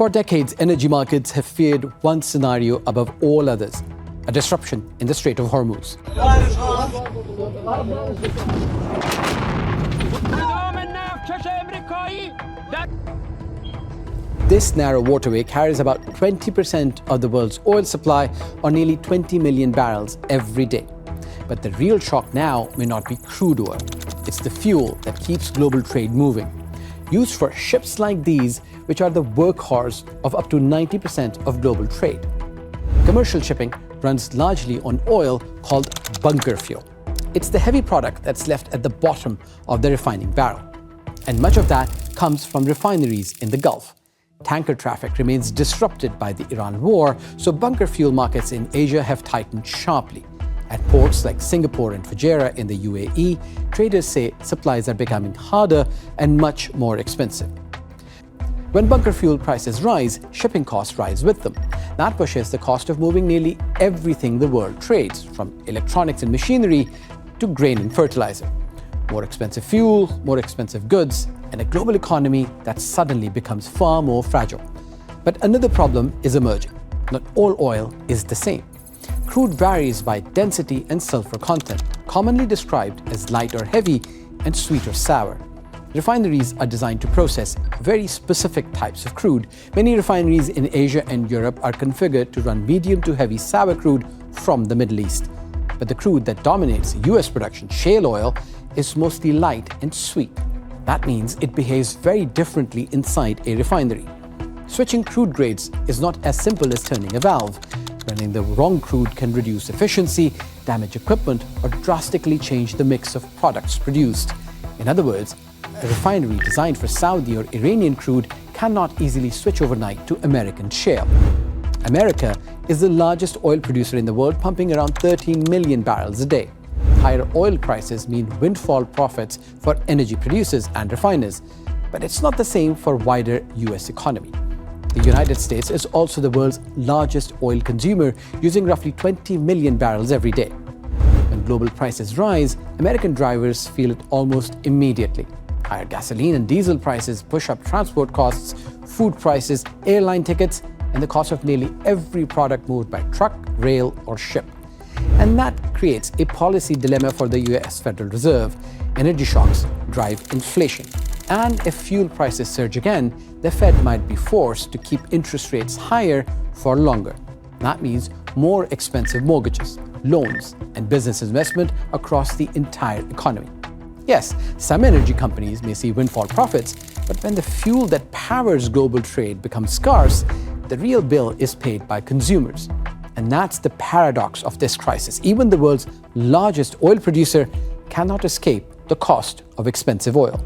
For decades, energy markets have feared one scenario above all others: a disruption in the Strait of Hormuz. This narrow waterway carries about 20% of the world's oil supply, or nearly 20 million barrels every day. But the real shock now may not be crude oil. It's the fuel that keeps global trade moving, used for ships like these, which are the workhorse of up to 90% of global trade. Commercial shipping runs largely on oil called bunker fuel. It's the heavy product that's left at the bottom of the refining barrel. And much of that comes from refineries in the Gulf. Tanker traffic remains disrupted by the Iran war, so bunker fuel markets in Asia have tightened sharply. At ports like Singapore and Jazeera in the UAE, traders say supplies are becoming harder and much more expensive. When bunker fuel prices rise, shipping costs rise with them. That pushes the cost of moving nearly everything the world trades, from electronics and machinery to grain and fertilizer. More expensive fuel, more expensive goods, and a global economy that suddenly becomes far more fragile. But another problem is emerging. Not all oil is the same. Crude varies by density and sulfur content, commonly described as light or heavy and sweet or sour. Refineries are designed to process very specific types of crude. Many refineries in Asia and Europe are configured to run medium to heavy sour crude from the Middle East. But the crude that dominates US production, shale oil, is mostly light and sweet. That means it behaves very differently inside a refinery. Switching crude grades is not as simple as turning a valve. Running the wrong crude can reduce efficiency, damage equipment, or drastically change the mix of products produced. In other words, a refinery designed for Saudi or Iranian crude cannot easily switch overnight to American shale. America is the largest oil producer in the world, pumping around 13 million barrels a day. Higher oil prices mean windfall profits for energy producers and refiners, but it's not the same for wider US economy. The United States is also the world's largest oil consumer, using roughly 20 million barrels every day. When global prices rise, American drivers feel it almost immediately. Higher gasoline and diesel prices push up transport costs, food prices, airline tickets, and the cost of nearly every product moved by truck, rail, or ship. And that creates a policy dilemma for the US Federal Reserve. Energy shocks drive inflation. And if fuel prices surge again, the Fed might be forced to keep interest rates higher for longer. That means more expensive mortgages, loans, and business investment across the entire economy. Yes, some energy companies may see windfall profits, but when the fuel that powers global trade becomes scarce, the real bill is paid by consumers. And that's the paradox of this crisis. Even the world's largest oil producer cannot escape the cost of expensive oil.